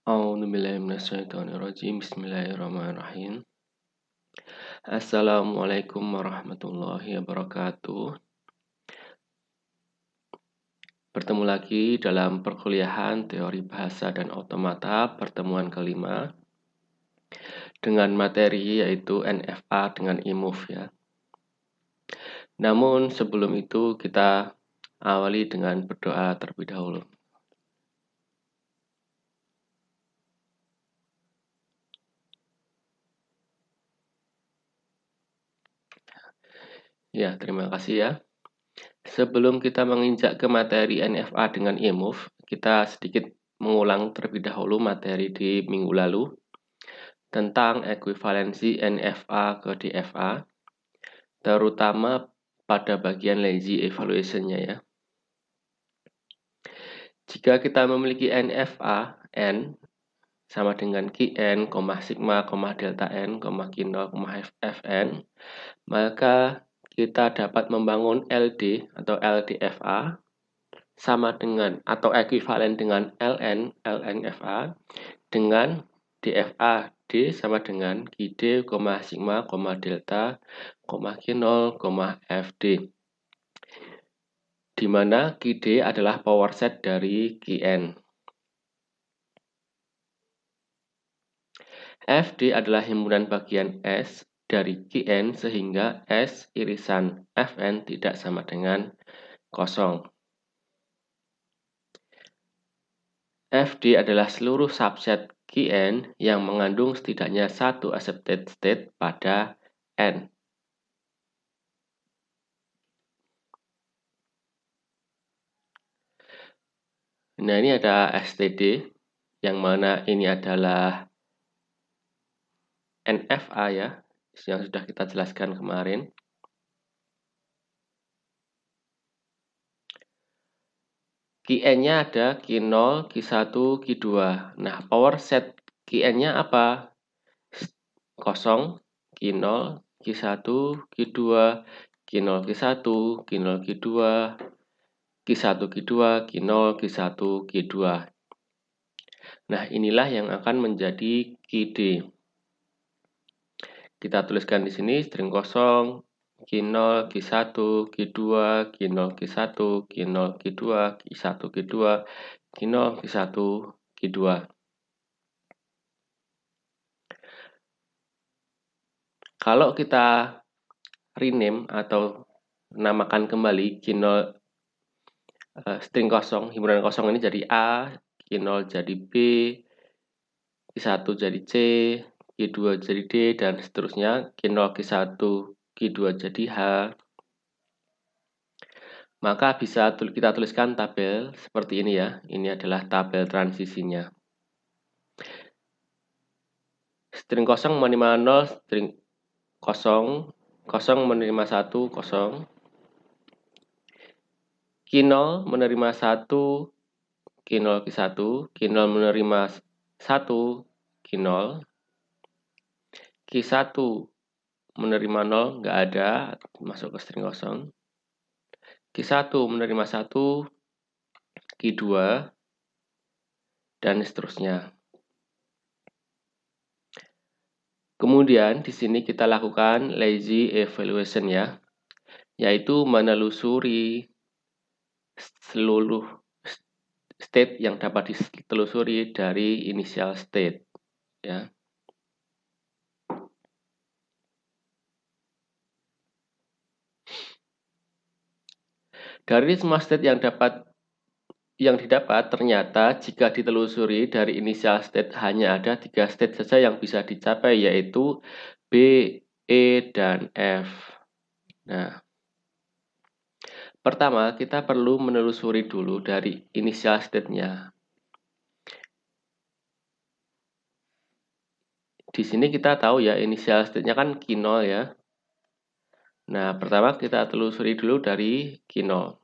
Bismillahirrahmanirrahim. Assalamualaikum warahmatullahi wabarakatuh. Bertemu lagi dalam perkuliahan teori bahasa dan otomata pertemuan kelima dengan materi yaitu NFA dengan e-move ya. Namun sebelum itu kita awali dengan berdoa terlebih dahulu. Ya, terima kasih ya. Sebelum kita menginjak ke materi NFA dengan e-move, kita sedikit mengulang terlebih dahulu materi di minggu lalu tentang ekuivalensi NFA ke DFA, terutama pada bagian lazy evaluation-nya ya. Jika kita memiliki NFA, N sama dengan Qn, sigma, delta N, Q0, Fn, maka kita dapat membangun LD atau LDFA sama dengan atau ekuivalen dengan Ln FA dengan DFA D sama dengan QD, sigma, delta, Q0, Fd, di mana QD adalah power set dari Qn. Fd adalah himpunan bagian S dari Qn sehingga S irisan Fn tidak sama dengan kosong. Fd adalah seluruh subset Qn yang mengandung setidaknya satu accepted state pada N. Nah, ini ada STD, yang mana ini adalah NFA ya, yang sudah kita jelaskan kemarin. Qn-nya ada Q0, Q1, Q2. Nah, power set Qn-nya apa? Kosong, Q0, Q1, Q2, Q0, Q1, Q0, Q2, Q1, Q2, Q0, Q1, Q2. Nah, inilah yang akan menjadi QD. Kita tuliskan di sini string kosong, Q0, Q1, Q2, Q0, Q1, Q0, Q2, Q1, Q2, Q0, Q1, Q2. Kalau kita rename atau namakan kembali Q0 string kosong, himpunan kosong ini jadi A, Q0 jadi B, Q1 jadi C, Q2 jadi D, dan seterusnya, Q0, Q1, Q2 jadi H. Maka bisa kita tuliskan tabel seperti ini ya. Ini adalah tabel transisinya. String kosong menerima 0, string kosong, kosong menerima 1, kosong. Q0 menerima 1, Q0, Q1, Q0 menerima 1, Q0. Q1 menerima 0, nggak ada, masuk ke string kosong. Q1 menerima 1, Q2, dan seterusnya. Kemudian di sini kita lakukan lazy evaluation ya, yaitu menelusuri seluruh state yang dapat ditelusuri dari initial state ya. Dari semua state yang didapat, ternyata jika ditelusuri dari initial state hanya ada 3 state saja yang bisa dicapai, yaitu B, E, dan F. Nah, pertama kita perlu menelusuri dulu dari initial state-nya. Di sini kita tahu ya initial state-nya kan Q0 ya. Nah, pertama kita telusuri dulu dari Q0.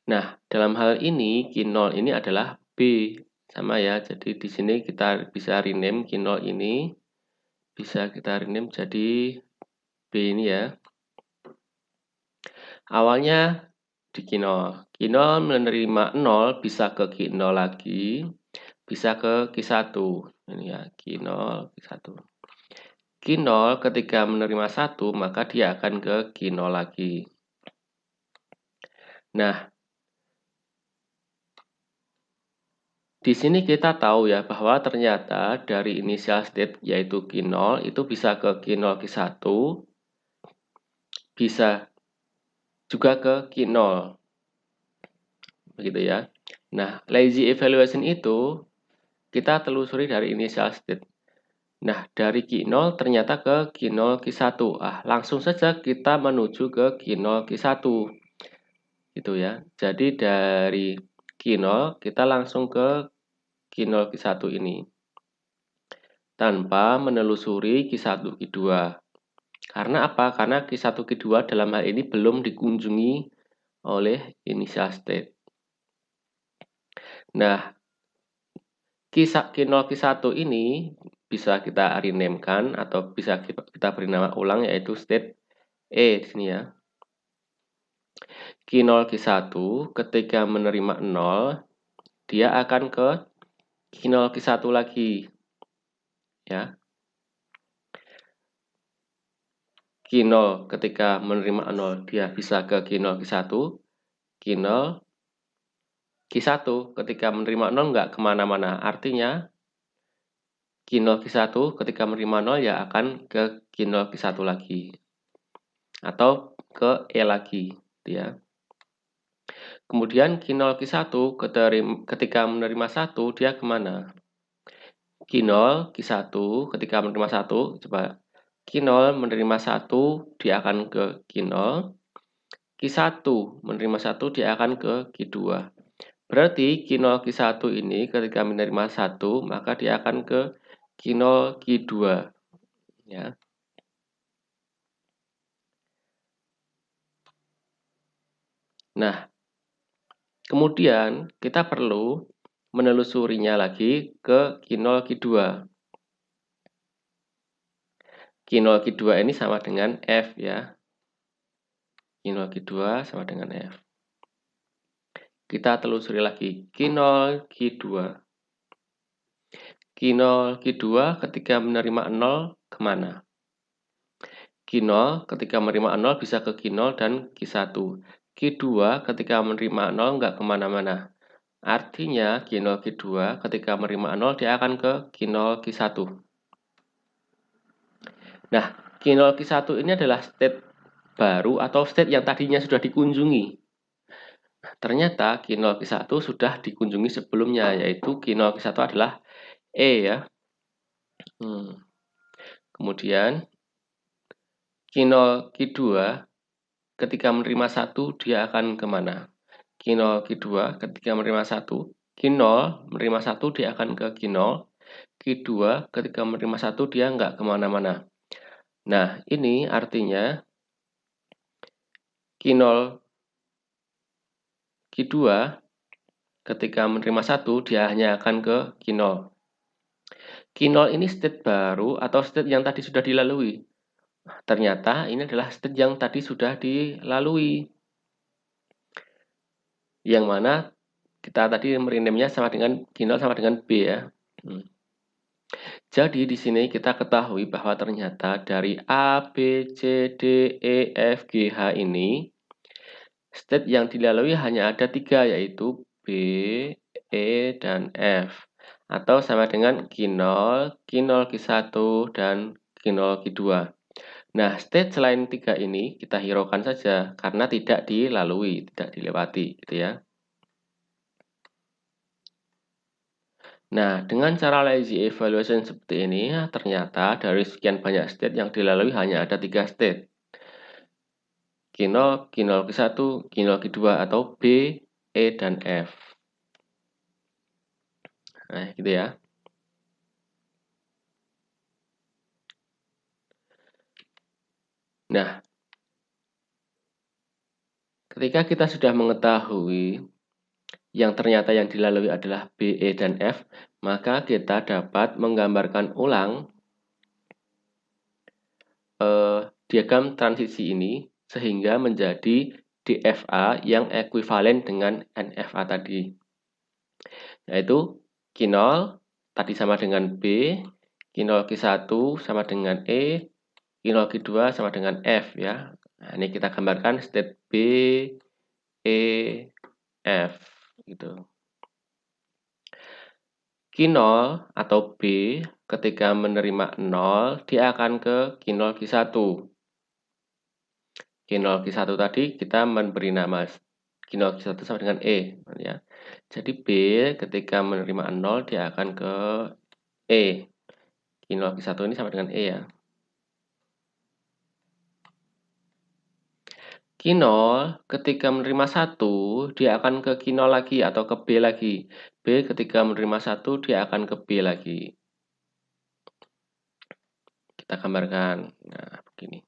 Nah, dalam hal ini Q0 ini adalah B, sama ya. Jadi di sini kita bisa rename Q0 ini, bisa kita rename jadi B ini ya. Awalnya di Q0. Q0 menerima 0 bisa ke Q0 lagi. bisa ke Q1. Ini ya, Q0, Q1. Q0 ketika menerima 1, maka dia akan ke Q0 lagi. Nah, di sini kita tahu ya bahwa ternyata dari initial state yaitu Q0 itu bisa ke Q0 Q1, bisa juga ke Q0. Begitu ya. Nah, lazy evaluation itu kita telusuri dari initial state. Nah, dari Q0 ternyata ke Q0 Q1. Langsung saja kita menuju ke Q0 Q1. Gitu ya. Jadi dari Q0 kita langsung ke Q0 Q1 ini. Tanpa menelusuri Q1 Q2. Karena apa? Karena Q1 Q2 dalam hal ini belum dikunjungi oleh initial state. Nah, Q0 Q1 ini bisa kita rename-kan atau bisa kita beri nama ulang yaitu state E di sini ya. Q0 Q1 ketika menerima 0, dia akan ke Q0 Q1 lagi. Ya. Q0 ketika menerima 0, dia bisa ke Q0 Q1. Q0 Q1 ketika menerima 0 nggak kemana-mana. Artinya Q0 Q1 ketika menerima 0 ya akan ke Q0 Q1 lagi. Atau ke E lagi. Ya. Kemudian Q0 Q1 ketika menerima 1, dia kemana? Q0 Q1 ketika menerima 1, coba Q0 menerima 1, dia akan ke Q0. Q1 menerima 1, dia akan ke Q2. Berarti Q0 Q1 ini ketika menerima 1, maka dia akan ke Q0 Q2. Ya. Nah, kemudian kita perlu menelusurinya lagi ke Q0 Q2. Q0 Q2 ini sama dengan F ya. Q0 Q2 sama dengan F. Kita telusuri lagi Q0 Q2. Q0 Q2 ketika menerima 0 kemana? Q0 ketika menerima 0 bisa ke Q0 dan Q1. Q2 ketika menerima 0 nggak kemana-mana. Artinya Q0 Q2 ketika menerima 0 dia akan ke Q0 Q1. Nah, Q0 Q1 ini adalah state baru atau state yang tadinya sudah dikunjungi. Ternyata Q0 Q1 sudah dikunjungi sebelumnya, yaitu Q0 Q1 adalah E ya. Kemudian Q0 Q2 ketika menerima 1 dia akan kemana? Q0 Q2 ketika menerima 1, Q0 menerima 1 dia akan ke Q0. Q2 ketika menerima 1 dia nggak kemana-mana. Nah, ini artinya Q0 Q2 ketika menerima 1 dia hanya akan ke Q0. Q0 ini state baru atau state yang tadi sudah dilalui? Ternyata ini adalah state yang tadi sudah dilalui. Yang mana kita tadi merename-nya sama dengan Q0 sama dengan B ya. Jadi di sini kita ketahui bahwa ternyata dari A, B, C, D, E, F, G, H ini state yang dilalui hanya ada 3 yaitu B, E, dan F. Atau sama dengan Q0, Q0 Q1, dan Q0 Q2. Nah, state selain 3 ini kita hiraukan saja karena tidak dilalui, tidak dilewati gitu ya. Nah, dengan cara lazy evaluation seperti ini, ternyata dari sekian banyak state yang dilalui hanya ada 3 state. Q0, Q0 Q1, Q0 Q2 atau B, E, dan F. Nah, gitu ya. Nah, ketika kita sudah mengetahui yang ternyata yang dilalui adalah B, E, dan F, maka kita dapat menggambarkan ulang diagram transisi ini sehingga menjadi DFA yang ekuivalen dengan NFA tadi. Yaitu Q0 tadi sama dengan B, Q0 Q1 sama dengan E, Q0 Q2 sama dengan F ya. Nah, ini kita gambarkan state B, E, F gitu. Q0 atau B ketika menerima 0 dia akan ke Q0 Q1. Q0 Q1 tadi kita memberi nama Q0 Q1 sama dengan E ya. Jadi B ketika menerima 0 dia akan ke E. Q0 Q1 ini sama dengan E ya. Q0 ketika menerima 1 dia akan ke Q0 lagi atau ke B lagi. B ketika menerima 1 dia akan ke B lagi. Kita gambarkan. Nah, begini.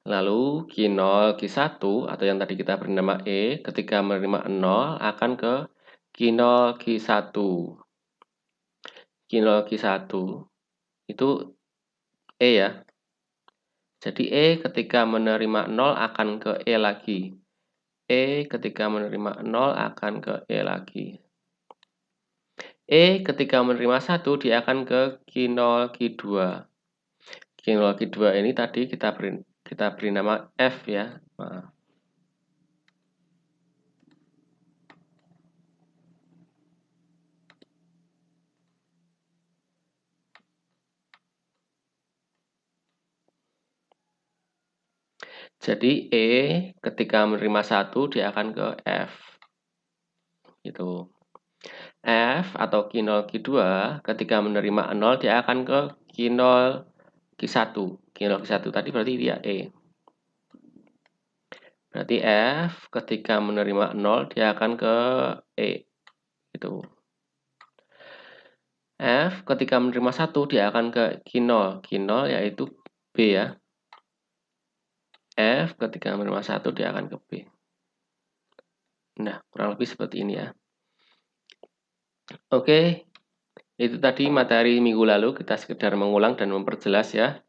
Lalu Q0 Q1 atau yang tadi kita beri nama E ketika menerima 0 akan ke Q0 Q1. Q0 Q1 itu E ya. Jadi E ketika menerima 0 akan ke E lagi. E ketika menerima 0 akan ke E lagi. E ketika menerima 1 dia akan ke Q0 Q2. Q0 Q2 ini tadi kita beri nama F ya. Maaf. Jadi E ketika menerima 1 dia akan ke F. Gitu. F atau Q0 Q2 ketika menerima 0 dia akan ke Q0 Q1. Q0 Q1 tadi berarti dia E. Berarti F ketika menerima 0 dia akan ke E. Gitu. F ketika menerima 1 dia akan ke Q0. Q0 yaitu B ya. F ketika menerima 1 dia akan ke B. Nah, kurang lebih seperti ini ya. Oke, itu tadi materi minggu lalu, kita sekedar mengulang dan memperjelas ya.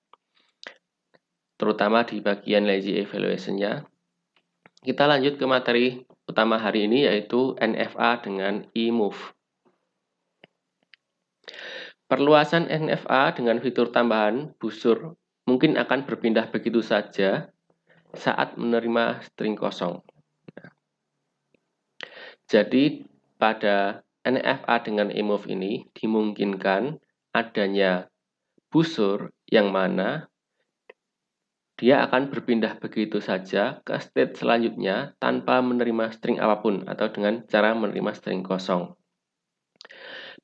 Terutama di bagian lazy evaluation-nya. Kita lanjut ke materi utama hari ini yaitu NFA dengan eMove. Perluasan NFA dengan fitur tambahan busur mungkin akan berpindah begitu saja saat menerima string kosong. Jadi pada NFA dengan eMove ini dimungkinkan adanya busur yang mana dia akan berpindah begitu saja ke state selanjutnya tanpa menerima string apapun atau dengan cara menerima string kosong.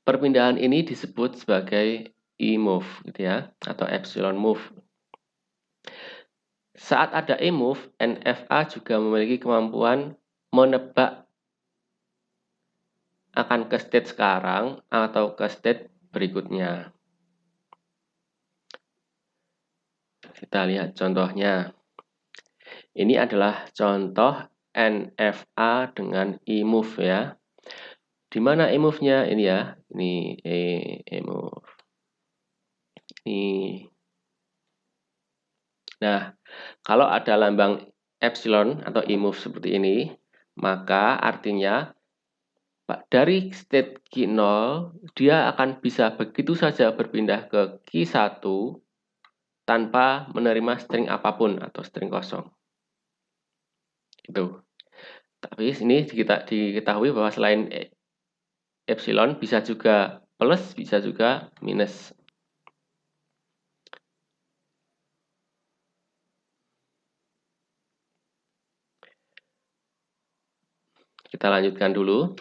Perpindahan ini disebut sebagai eMove gitu ya, atau epsilon move. Saat ada eMove, NFA juga memiliki kemampuan menebak akan ke state sekarang atau ke state berikutnya. Kita lihat contohnya. Ini adalah contoh NFA dengan eMove ya. Di mana eMove-nya ini ya? Ini eMove. Ini. Nah, kalau ada lambang epsilon atau eMove seperti ini, maka artinya dari state Q0 dia akan bisa begitu saja berpindah ke Q1 tanpa menerima string apapun atau string kosong. Itu. Tapi ini diketahui bahwa selain epsilon bisa juga plus, bisa juga minus. Kita lanjutkan dulu.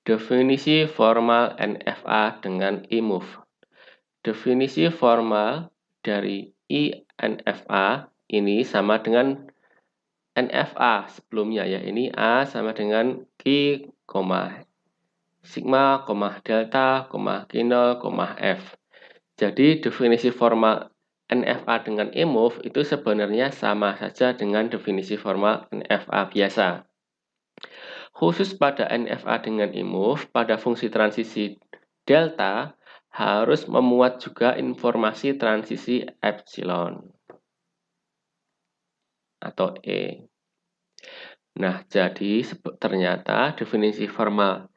Definisi formal NFA dengan eMove. Definisi formal dari NFA ini sama dengan NFA sebelumnya ya. Ini A sama dengan Q, sigma, delta, Q0, F. Jadi definisi formal NFA dengan eMove itu sebenarnya sama saja dengan definisi formal NFA biasa. Khusus pada NFA dengan eMove, pada fungsi transisi delta harus memuat juga informasi transisi epsilon atau E. Nah, jadi ternyata definisi formal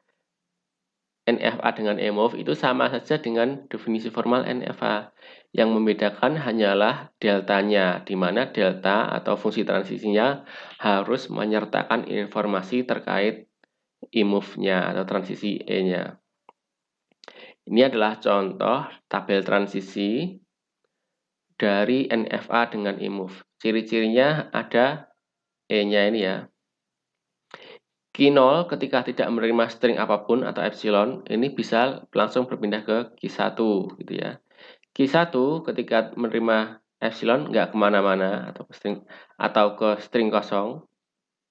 NFA dengan EMOV itu sama saja dengan definisi formal NFA. Yang membedakan hanyalah deltanya, di mana delta atau fungsi transisinya harus menyertakan informasi terkait EMOV-nya atau transisi E-nya. Ini adalah contoh tabel transisi dari NFA dengan EMOV. Ciri-cirinya ada E-nya ini ya. Q0 ketika tidak menerima string apapun atau epsilon, ini bisa langsung berpindah ke Q1 gitu ya. Q1 ketika menerima epsilon nggak kemana-mana atau ke string kosong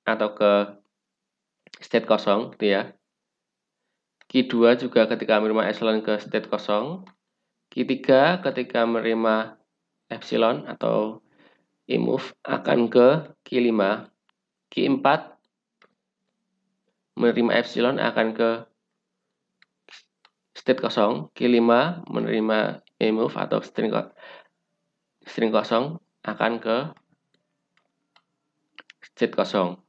atau ke state kosong gitu ya. Q2 juga ketika menerima epsilon ke state kosong. Q3 ketika menerima epsilon atau EMOV akan ke Q5. Q4 menerima epsilon akan ke state kosong. Q5 menerima EMOV atau string kosong akan ke state kosong.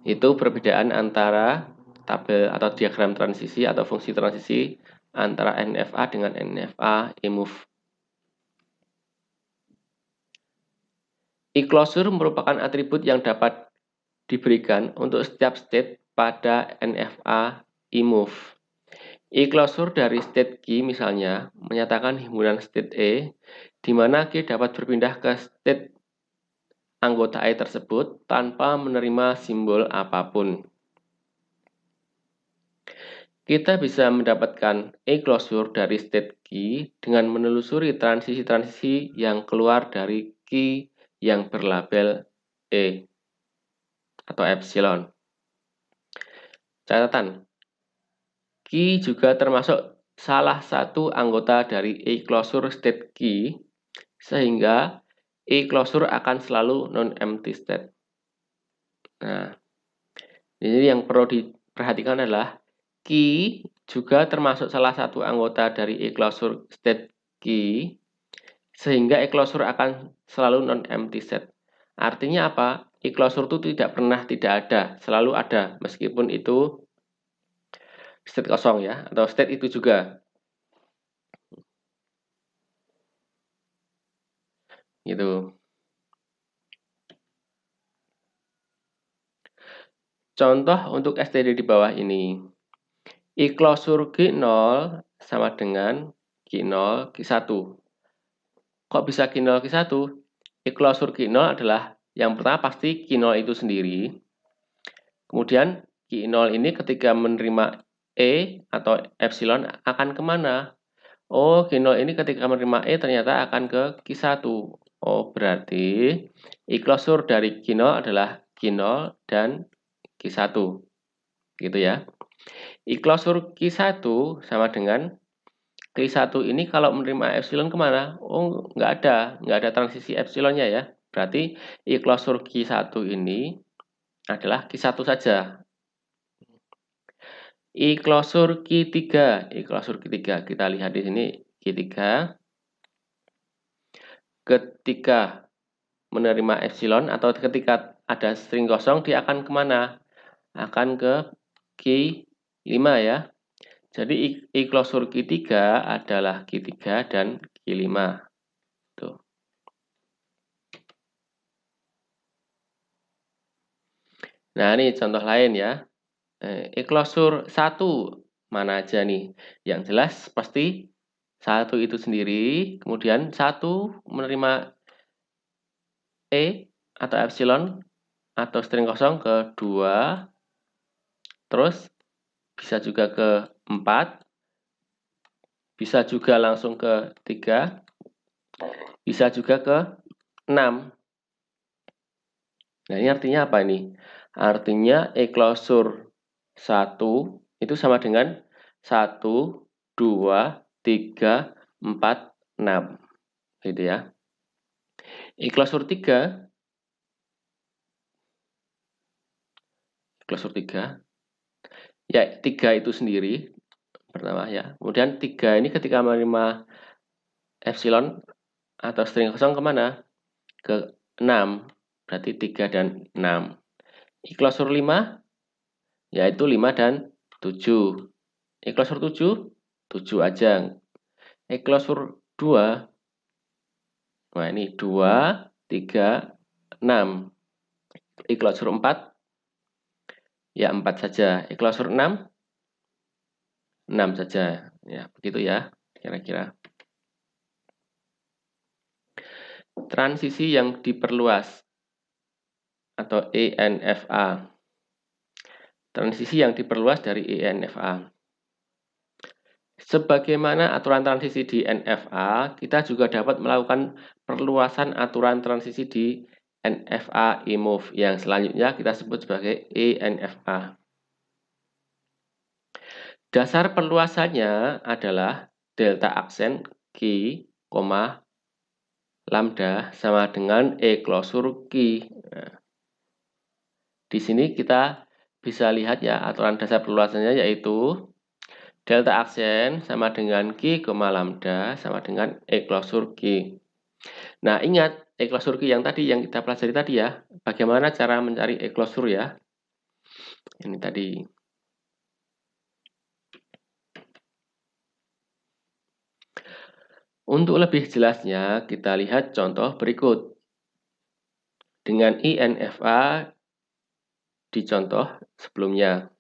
Itu perbedaan antara tabel atau diagram transisi atau fungsi transisi antara NFA dengan NFA EMOV. E-closure merupakan atribut yang dapat diberikan untuk setiap state pada NFA EMOV. E-closure dari state Q misalnya menyatakan himpunan state E, di mana Q dapat berpindah ke state anggota E tersebut tanpa menerima simbol apapun. Kita bisa mendapatkan e-closure dari state Q dengan menelusuri transisi-transisi yang keluar dari Q yang berlabel E atau epsilon. Catatan, Q juga termasuk salah satu anggota dari e-closure state Q, sehingga e-closure akan selalu non-empty state. Nah, ini yang perlu diperhatikan adalah Q juga termasuk salah satu anggota dari e-closure state Q, sehingga e-closure akan selalu non-empty state. Artinya apa? E-closure itu tidak pernah tidak ada, selalu ada, meskipun itu state kosong ya, atau state itu juga. Gitu. Contoh untuk STD di bawah ini. E-closure Q0 sama dengan Q0 Q1. Kok bisa Q0 Q1? E-closure Q0 adalah yang pertama pasti Q0 itu sendiri. Kemudian Q0 ini ketika menerima E atau epsilon akan kemana? Oh, Q0 ini ketika menerima E ternyata akan ke Q1. Oh, berarti e-closure dari Q0 adalah Q0 dan Q1. Gitu ya. E-closure Q1 sama dengan Q1 ini kalau menerima epsilon kemana? Oh, nggak ada transisi epsilonnya ya. Berarti e-closure Q1 ini adalah Q1 saja. E-closure Q3, kita lihat di sini Q3 ketika menerima epsilon atau ketika ada string kosong dia akan kemana? Akan ke Q5 ya. Jadi e-closure Q3 adalah Q3 dan Q5. Tuh. Nah, ini contoh lain ya. E-closure 1 mana aja nih? Yang jelas pasti 1 itu sendiri, kemudian 1 menerima E atau epsilon atau string kosong ke 2, terus bisa juga ke 4, bisa juga langsung ke 3, bisa juga ke 6. Nah, ini artinya apa ini? Artinya e-closure 1 itu sama dengan 1, 2, 3, 4, 6. Gitu ya. E-closure 3 ya 3 itu sendiri pertama ya. Kemudian 3 ini ketika menerima epsilon atau string kosong kemana? Ke 6, berarti 3 dan 6. I-klosur 5, yaitu 5 dan 7. I-klosur 7, 7 aja. I-klosur 2, nah ini 2, 3, 6. I-klosur 4, ya 4 saja. I-klosur 6, 6 saja. Ya, begitu ya, kira-kira. Transisi yang diperluas atau ENFA. Transisi yang diperluas dari ENFA. Sebagaimana aturan transisi di NFA, kita juga dapat melakukan perluasan aturan transisi di NFA E-move yang selanjutnya kita sebut sebagai ENFA. Dasar perluasannya adalah delta aksen Q, lambda sama dengan E-klosur Q. Nah, di sini kita bisa lihat ya aturan dasar perluasannya yaitu delta aksen sama dengan Q, lambda sama dengan E-klosur Q. Nah, ingat E-klosur Q yang tadi yang kita pelajari tadi ya. Bagaimana cara mencari E-klosur ya? Ini tadi. Untuk lebih jelasnya, kita lihat contoh berikut. Dengan INFA di contoh sebelumnya.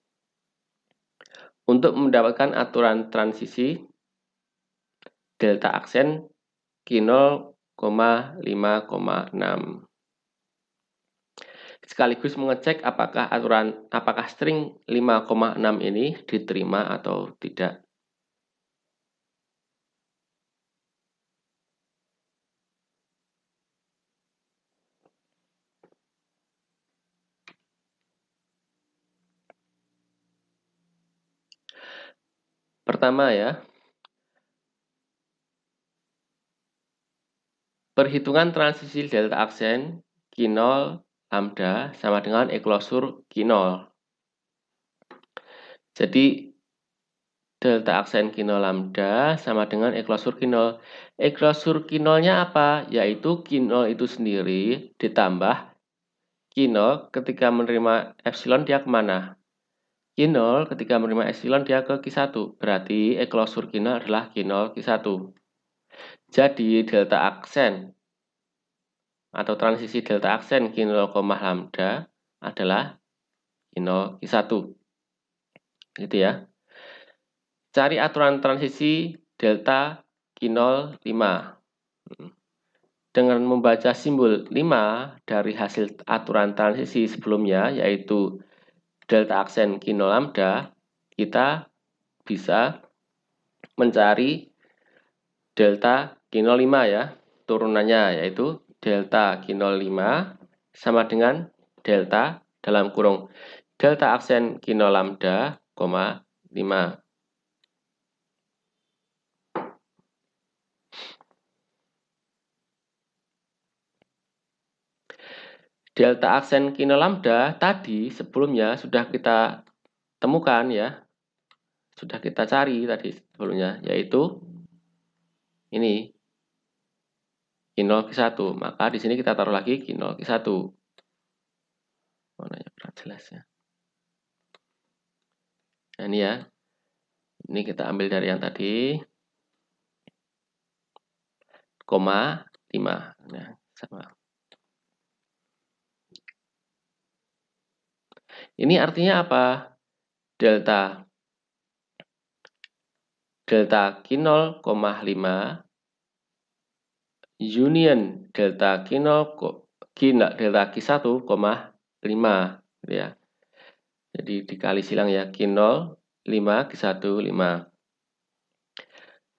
Untuk mendapatkan aturan transisi delta aksen Q0, 5,6. Sekaligus mengecek apakah string 5,6 ini diterima atau tidak. Pertama ya, perhitungan transisi delta aksen Q0 lambda sama dengan E-klosur Q0. Jadi delta aksen Q0 lambda sama dengan E-klosur Q0. E-klosur Q0-nya apa? Yaitu Q0 itu sendiri ditambah Q0 ketika menerima epsilon dia kemana? Q0 ketika menerima epsilon dia ke Q1. Berarti E-klosur Q0 adalah Q0 Q1. Jadi delta aksen atau transisi delta aksen Q0, lambda adalah Q0 Q1. Gitu ya. Cari aturan transisi delta Q0, 5. Dengan membaca simbol 5 dari hasil aturan transisi sebelumnya, yaitu delta aksen Q0 lambda, kita bisa mencari delta Q0, 5 ya. Turunannya yaitu delta Q0, 5 sama dengan delta dalam kurung delta aksen Q0 lambda, 5. Delta aksen Q0 lambda tadi sebelumnya sudah kita temukan ya. Sudah kita cari tadi sebelumnya, yaitu ini Q0 Q1. Maka di sini kita taruh lagi Q0 Q1. Warnanya kurang jelas ya. Nah, ini ya. Ini kita ambil dari yang tadi. Koma 5. Nah, sama. Ini artinya apa? Delta Q0, 5 union delta Q0, delta Q1, 5 gitu ya. Jadi dikali silang ya Q0, 5, Q1, 5.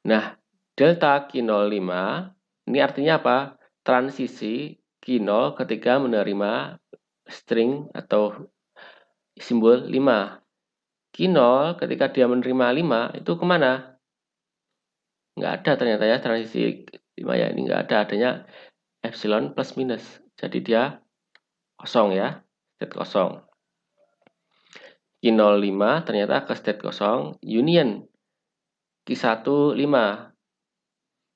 Nah, delta Q0, 5 ini artinya apa? Transisi Q0 ketika menerima string atau simbol 5. Q0 ketika dia menerima 5 itu kemana? Nggak ada ternyata ya transisi 5 ya. Ini nggak ada, adanya epsilon plus minus. Jadi dia kosong ya, state kosong. Q0, 5 ternyata ke state kosong, union Q1, 5.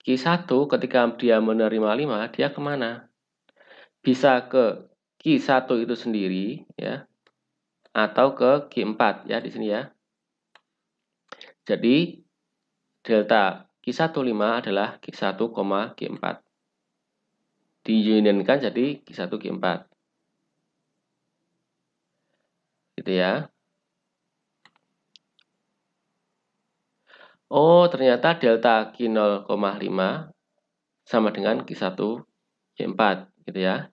Q1 ketika dia menerima 5, dia kemana? bisa ke Q1 itu sendiri ya, atau ke Q4 ya di sini ya. Jadi delta Q15 adalah Q1, Q4. Diunionkan jadi Q1, Q4. Gitu ya. Oh, ternyata delta Q0,5 sama dengan Q1, Q4 gitu ya.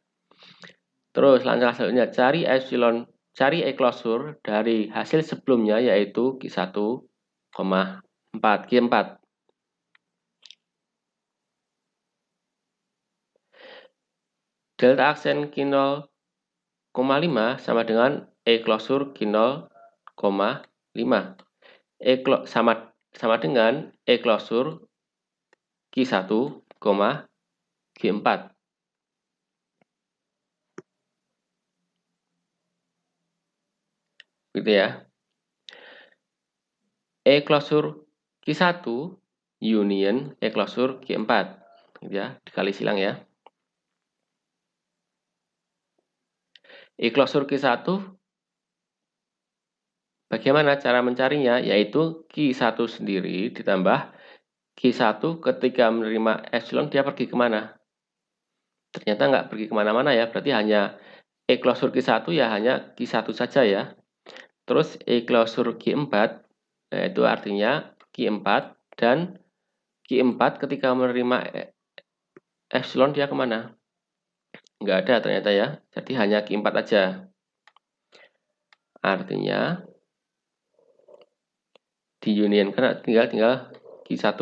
Terus langkah selanjutnya cari E-closure dari hasil sebelumnya yaitu Q1,4, Q4. Delta aksen Q0,5 sama dengan E-closure Q0,5. Sama dengan E-closure Q1, Q4. Gitu ya. E-closure Q1 union E-closure Q4. Gitu ya, dikali silang ya. E-closure Q1 bagaimana cara mencarinya? Yaitu Q1 sendiri ditambah Q1 ketika menerima epsilon dia pergi kemana? Ternyata nggak pergi kemana-mana ya, berarti hanya E-closure Q1 ya hanya Q1 saja ya. Terus E-closure Q4 yaitu artinya Q4 dan Q4 ketika menerima epsilon dia kemana? Nggak ada ternyata ya, jadi hanya Q4 aja. Artinya diunionkan tinggal Q1,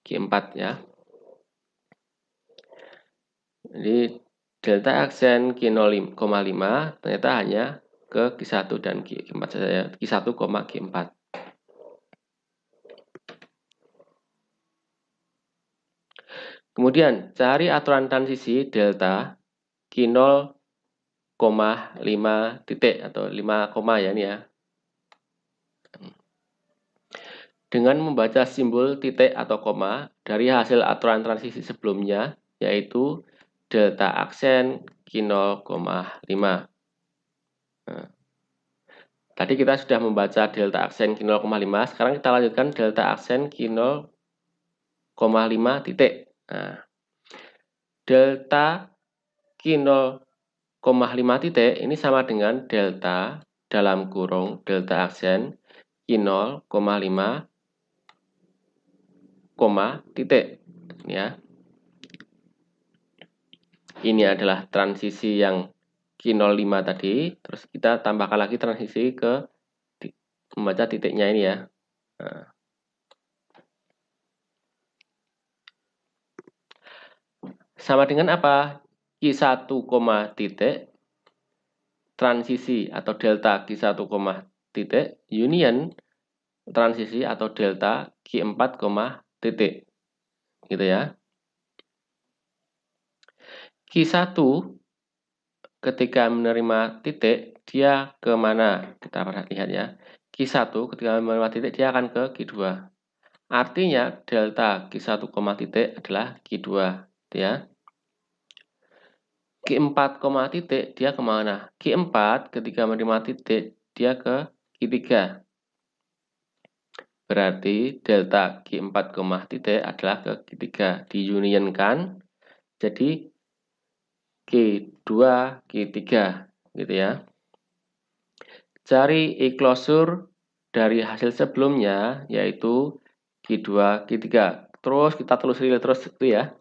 Q4 ya. Jadi delta aksen Q0,5 ternyata hanya ke Q1 dan Q4 saja ya. Q1, Q4. Kemudian cari aturan transisi delta Q0,5 titik atau 5 koma ya ini ya. Dengan membaca simbol titik atau koma dari hasil aturan transisi sebelumnya yaitu delta aksen Q0,5. Nah, tadi kita sudah membaca delta aksen Q0,5, sekarang kita lanjutkan delta aksen Q0,5 titik. Nah, delta Q0,5 titik ini sama dengan delta dalam kurung delta aksen Q0,5 titik ya. Ini adalah transisi yang Q05 tadi, terus kita tambahkan lagi transisi ke membaca titiknya ini ya. Nah, sama dengan apa? Q1, titik transisi atau delta Q1, titik union transisi atau delta Q4, titik. Gitu ya. Q1 ketika menerima titik dia ke mana? Kita perhatikan ya. Q1 ketika menerima titik dia akan ke Q2. Artinya delta Q1, titik adalah Q2 gitu ya. Q4, titik dia kemana? Q4 ketika menerima titik dia ke Q3. Berarti delta Q4, titik adalah ke Q3. Diunionkan jadi Q2, Q3 gitu ya. Cari E-closure dari hasil sebelumnya yaitu Q2, Q3. Terus kita telusuri terus itu ya.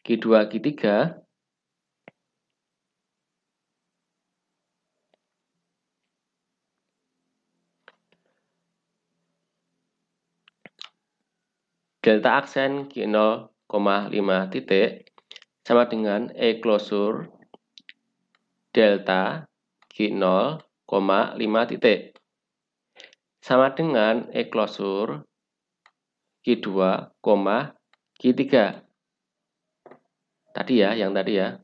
Q2, Q3 delta aksen Q0,5 titik sama dengan E-closure delta Q0,5 titik sama dengan E-closure Q2, Q3. Tadi ya, yang tadi ya.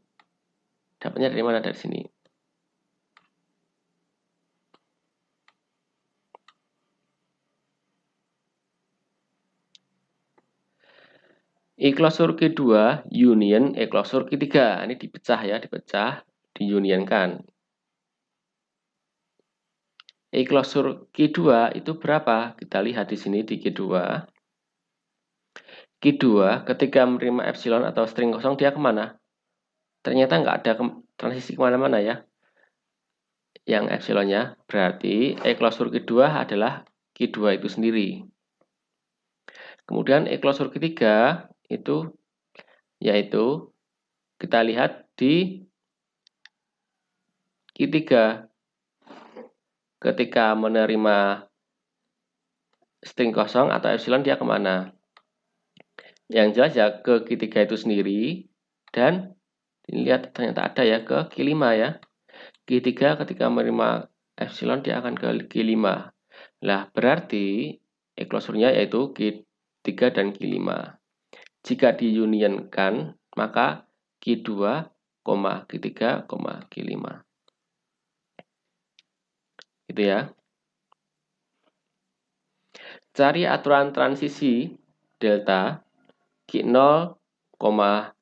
Dapatnya dari mana? Dari sini. E-klosur Q2 union E-klosur Q3. Ini dipecah ya, dipecah, diunionkan. E-klosur Q2 itu berapa? Kita lihat di sini di Q2. Q2 ketika menerima epsilon atau string kosong dia kemana? Ternyata nggak ada transisi kemana-mana ya. Yang epsilonnya berarti E-klosur Q2 adalah Q2 itu sendiri. Kemudian E-klosur Q3 itu yaitu kita lihat di Q3 ketika menerima string kosong atau epsilon dia kemana? Yang jelas ya ke Q3 itu sendiri dan dilihat ternyata ada ya ke Q5 ya. Q3 ketika menerima epsilon dia akan ke Q5. Nah, berarti E-klosurnya yaitu Q3 dan Q5. Jika diunionkan, maka Q2, Q3, Q5. Gitu ya. Cari aturan transisi delta Q0, 5.6.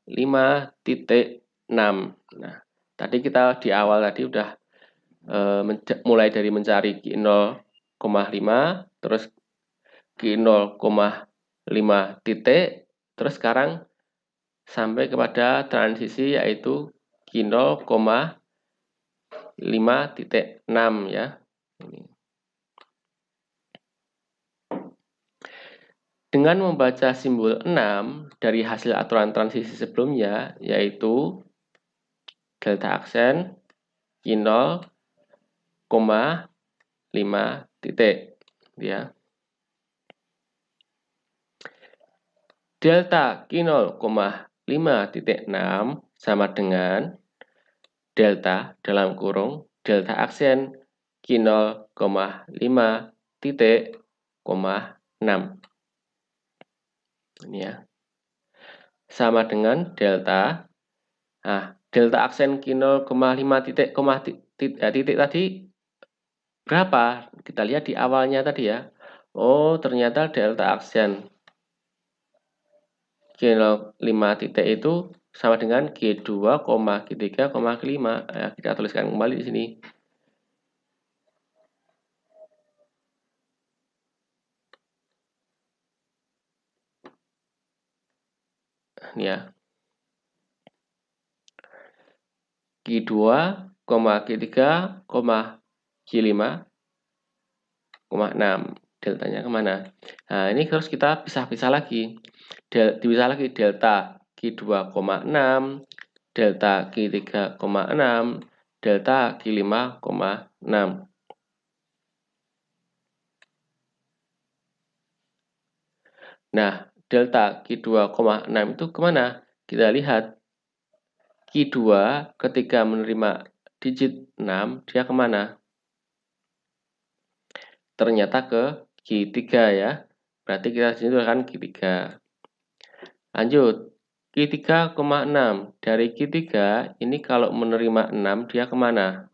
Nah, tadi kita di awal tadi udah mulai dari mencari Q0,5, terus Q0,5 titik, terus sekarang sampai kepada transisi yaitu Q0,5.6 ya. Dengan membaca simbol 6 dari hasil aturan transisi sebelumnya, yaitu delta aksen Q0,5 titik ya. Delta Q0,5.6 sama dengan delta dalam kurung delta aksen Q0,5.6. Ini ya. Sama dengan delta. Nah, delta aksen Q0,5 titik tadi berapa? Kita lihat di awalnya tadi ya. Oh, ternyata delta aksen Q5 titik itu sama dengan Q2, Q3, Q5. Ya, kita tuliskan kembali di sini. Ini ya. Q2, Q3, Q5, 6. Deltanya kemana? Nah, ini harus kita pisah-pisah lagi. Dipisah lagi delta Q2,6, delta Q3,6, delta Q5,6. Nah, delta Q2,6 itu kemana? Kita lihat Q2 ketika menerima digit 6, dia kemana? Ternyata ke Q3 ya. Berarti kita sini akan Q3. Lanjut. Q3,6. Dari Q3 ini kalau menerima 6 dia kemana?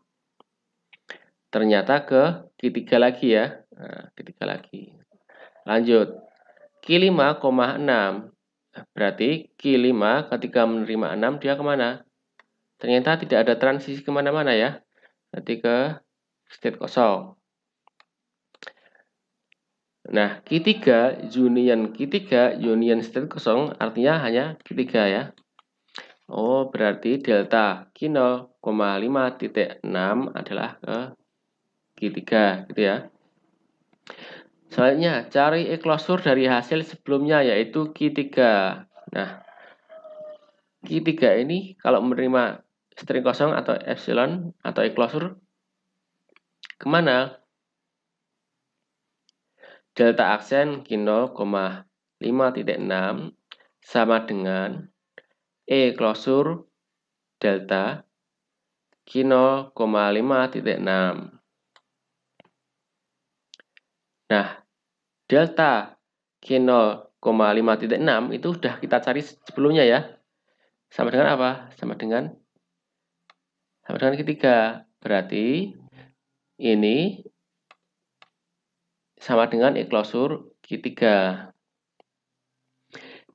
Ternyata ke Q3 lagi ya. Nah, Q3 lagi. Lanjut. Q5,6. Berarti Q5 ketika menerima 6 dia kemana? Ternyata tidak ada transisi kemana-mana ya. Nanti ke state kosong. Nah, Q3 union state kosong artinya hanya Q3 ya. Oh, berarti delta Q0,5.6 adalah ke Q3 gitu ya. Selanjutnya, cari E-klosur dari hasil sebelumnya yaitu Q3. Nah, Q3 ini kalau menerima string kosong atau epsilon atau E-klosur kemana? Delta aksen Q0,5.6 sama dengan E-klosur delta Q0,5.6. Nah, delta Q0,5.6 itu sudah kita cari sebelumnya ya. Sama dengan apa? Sama dengan Q3. Berarti ini sama dengan E-klosur Q3.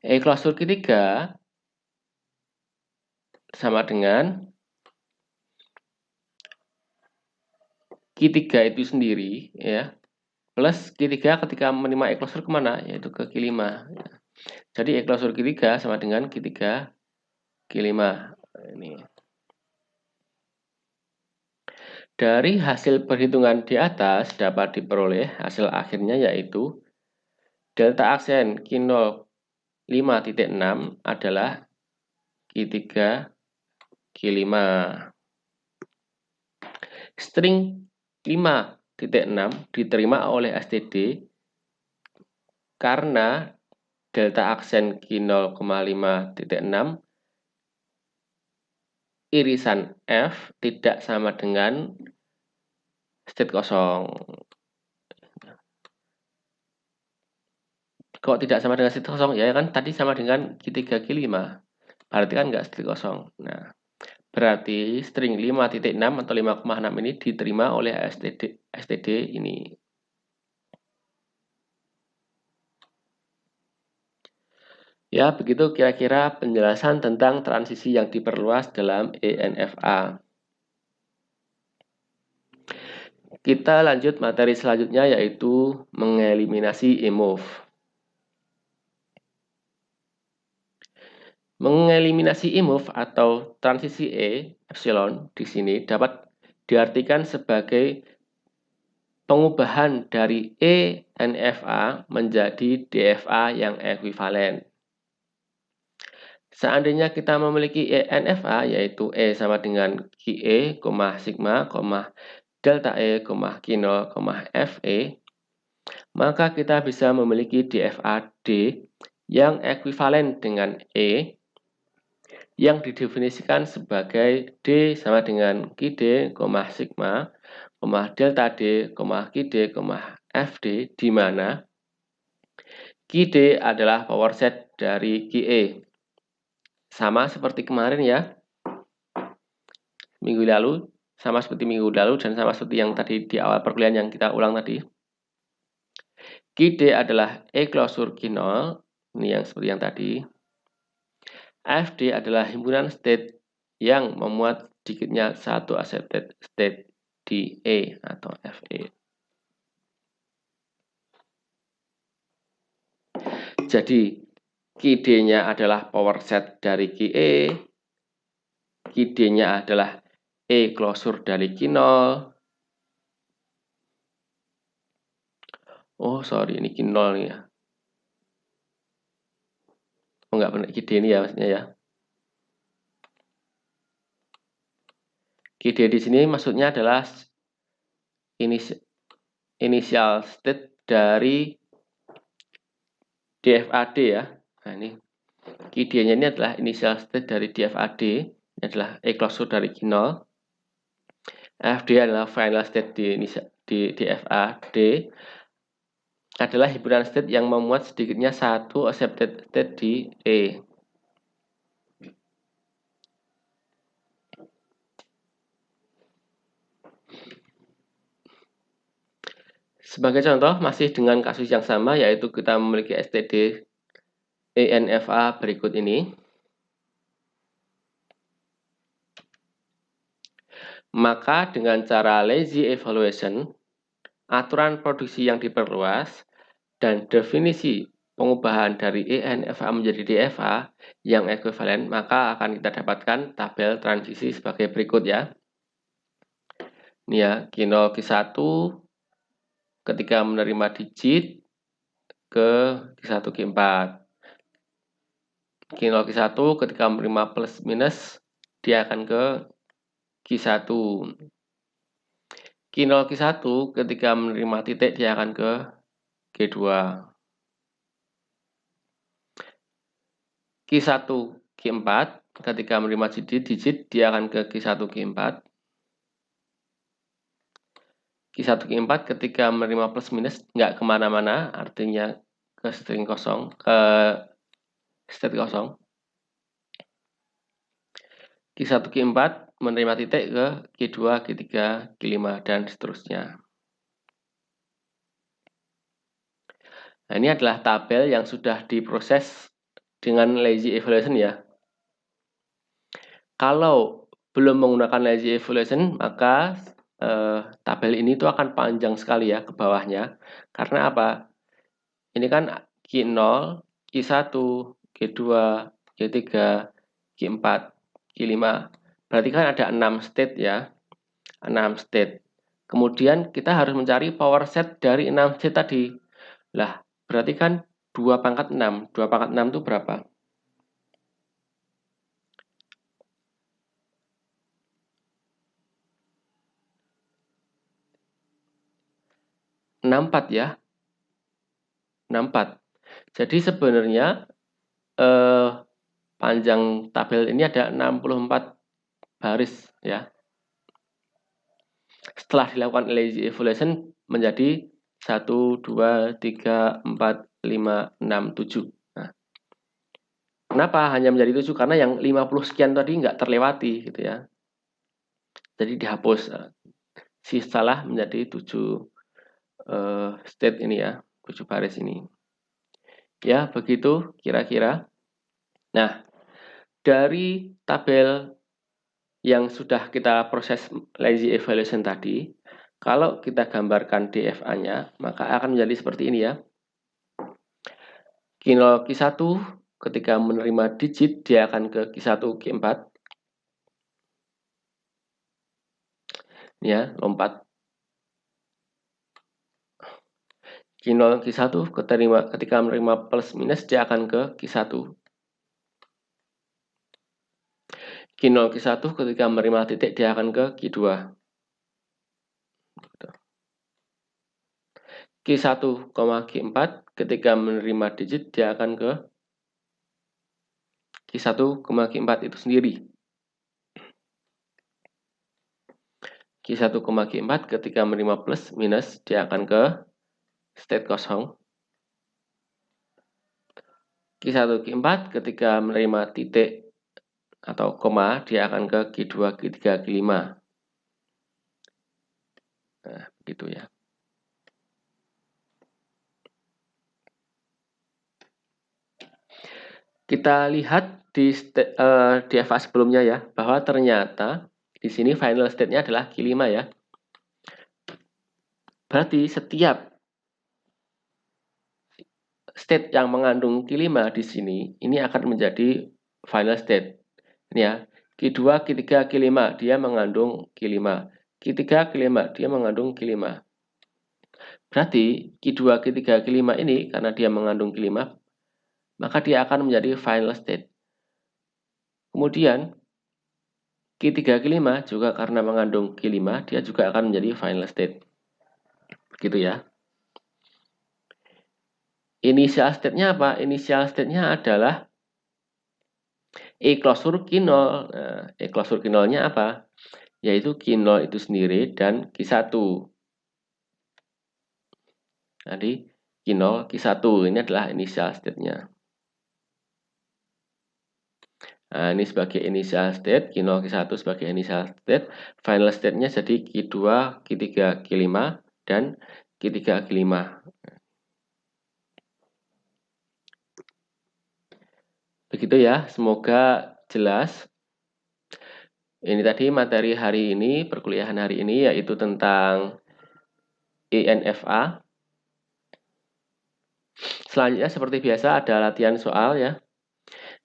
E klausur Q3 sama dengan Q3 itu sendiri ya, plus Q3 ketika menerima E klausur kemana? Yaitu ke Q5 ya. Jadi E klausur Q3 sama dengan Q3 Q5 ini. Dari hasil perhitungan di atas dapat diperoleh hasil akhirnya yaitu delta aksen Q0 5.6 adalah Q3 Q5. String 5.6 diterima oleh STD karena delta aksen Q0,5.6 irisan F tidak sama dengan state kosong. Kok tidak sama dengan state kosong? Ya kan tadi sama dengan Q3 Q5. Berarti kan nggak state kosong. Nah, berarti string 5.6 atau 5,6 ini diterima oleh STD ini. Ya, begitu kira-kira penjelasan tentang transisi yang diperluas dalam ENFA. Kita lanjut materi selanjutnya yaitu mengeliminasi E-move. Mengeliminasi E-move atau transisi E, epsilon, di sini dapat diartikan sebagai pengubahan dari ENFA menjadi DFA yang ekuivalen. Seandainya kita memiliki ENFA yaitu E sama dengan QE, sigma, delta E, Q0, FE, maka kita bisa memiliki DFA D yang ekuivalen dengan E yang didefinisikan sebagai D sama dengan QD, sigma, delta D, QD, FD, di mana QD adalah power set dari QE. Sama seperti kemarin ya, minggu lalu, sama seperti minggu lalu dan sama seperti yang tadi di awal perkuliahan yang kita ulang tadi. QD adalah E klausur Q0, ini yang seperti yang tadi. FD adalah himpunan state yang memuat sedikitnya satu accepted state di E atau FE. Jadi QD-nya adalah power set dari QE, QD-nya adalah E klausur dari Q0. Oh sorry, ini Q0 nih ya. Oh enggak benar QD ini ya maksudnya ya. QD di sini maksudnya adalah initial state dari DFAD ya. Nah ini QD-nya ini adalah initial state dari DFAD, ini adalah E klausur dari Q0. FD adalah final state di DFAD, adalah himpunan state yang memuat sedikitnya satu accepted state di E. Sebagai contoh, masih dengan kasus yang sama, yaitu kita memiliki STD ENFA berikut ini. Maka dengan cara lazy evaluation, aturan produksi yang diperluas, dan definisi pengubahan dari ENFA menjadi DFA yang ekuivalen, maka akan kita dapatkan tabel transisi sebagai berikut ya. Ini ya, Q0 Q1 ketika menerima digit ke Q1 Q4. Q0 Q1 ketika menerima plus minus, dia akan ke Q1. Q0 Q1 ketika menerima titik, dia akan ke Q2. Q1 Q4 ketika menerima digit, dia akan ke Q1 Q4. Q1 Q4 ketika menerima plus minus nggak kemana-mana, artinya ke string kosong, ke state kosong. Q1 Q4 menerima titik ke Q2, Q3, Q5, dan seterusnya. Nah, ini adalah tabel yang sudah diproses dengan lazy evaluation ya. Kalau belum menggunakan lazy evaluation, maka tabel ini tuh akan panjang sekali ya ke bawahnya. Karena apa? Ini kan Q0, Q1, Q2, Q3, Q4, Q5. Berarti kan ada 6 state ya. 6 state. Kemudian kita harus mencari power set dari 6 state tadi. Lah, berarti kan 2 pangkat 6. 2 pangkat 6 itu berapa? 64 ya. 64. Jadi sebenarnya panjang tabel ini ada 64 baris ya. Setelah dilakukan lazy evaluation menjadi 1, 2, 3, 4, 5, 6, 7. Nah, kenapa hanya menjadi 7? Karena yang 50 sekian tadi nggak terlewati gitu ya. Jadi dihapus. Sisalah menjadi 7 state ini ya, 7 baris ini. Ya, begitu kira-kira. Nah, dari tabel yang sudah kita proses lazy evaluation tadi, kalau kita gambarkan DFA-nya, maka akan menjadi seperti ini ya. Q0, Q1 ketika menerima digit, dia akan ke Q1, Q4. Ya, lompat. Q0, Q1 ketika menerima plus minus, dia akan ke Q1. Q0, Q1 ketika menerima titik, dia akan ke Q2. Q1, Q4 ketika menerima digit, dia akan ke Q1, Q4 itu sendiri. Q1, Q4 ketika menerima plus minus, dia akan ke state kosong. Q1, Q4 ketika menerima titik atau koma, dia akan ke Q2, Q3, Q5. Nah, begitu ya. Kita lihat di DFA sebelumnya ya, bahwa ternyata di sini final state-nya adalah Q5 ya. Berarti setiap state yang mengandung Q5 di sini, ini akan menjadi final state. Ini ya, Q2, Q3, Q5, dia mengandung Q5. Q3, Q5, dia mengandung Q5. Berarti Q2, Q3, Q5 ini, karena dia mengandung Q5, maka dia akan menjadi final state. Kemudian, Q3, Q5 juga karena mengandung Q5, dia juga akan menjadi final state. Begitu ya. Initial state-nya apa? Initial state-nya adalah E-closure Q0. Nah, E-closure Q0-nya apa? Yaitu Q0 itu sendiri dan Q1. Jadi, Q0, Q1 ini adalah initial state-nya. Nah, ini sebagai initial state, Q0, Q1 sebagai initial state. Final state-nya jadi Q2, Q3, Q5, dan Q3, Q5. Begitu ya, semoga jelas. Ini tadi materi hari ini, perkuliahan hari ini, yaitu tentang INFA. Selanjutnya seperti biasa ada latihan soal ya.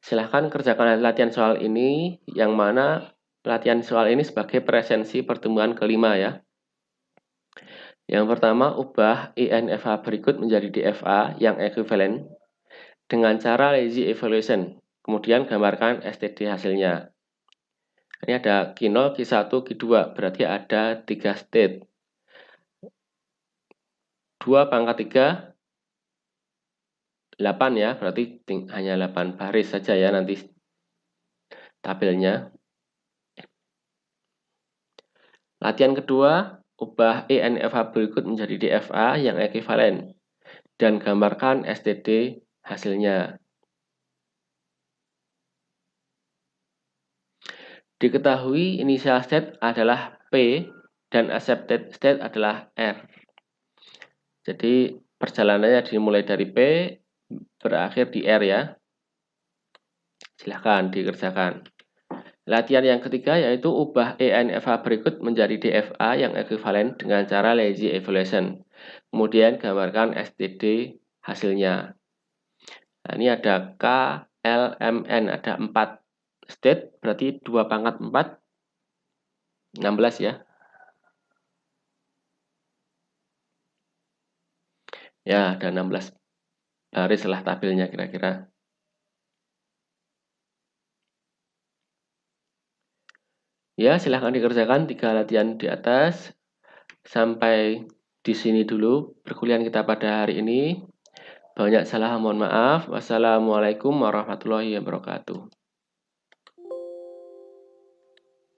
Silahkan kerjakan latihan soal ini, yang mana latihan soal ini sebagai presensi pertemuan kelima ya. Yang pertama, ubah INFA berikut menjadi DFA yang ekuivalen dengan cara lazy evaluation. Kemudian gambarkan STD hasilnya. Ini ada Q0, Q1, Q2, berarti ada 3 state. 2 pangkat 3, 8 ya, berarti hanya 8 baris saja ya nanti tabelnya. Latihan kedua, ubah INFA berikut menjadi DFA yang ekuivalen dan gambarkan STD hasilnya. Diketahui initial state adalah P dan accepted state adalah R. Jadi perjalanannya dimulai dari P, berakhir di R ya. Silahkan dikerjakan. Latihan yang ketiga yaitu ubah ENFA berikut menjadi DFA yang ekuivalen dengan cara lazy evaluation. Kemudian gambarkan STD hasilnya. Nah, ini ada K, L, M, N, ada 4 state, berarti 2 pangkat 4, 16 ya. Ya, ada 16 baris lah tabelnya kira-kira. Ya, silahkan dikerjakan 3 latihan di atas. Sampai di sini dulu perkuliahan kita pada hari ini. Banyak salah, mohon maaf. Wassalamualaikum warahmatullahi wabarakatuh.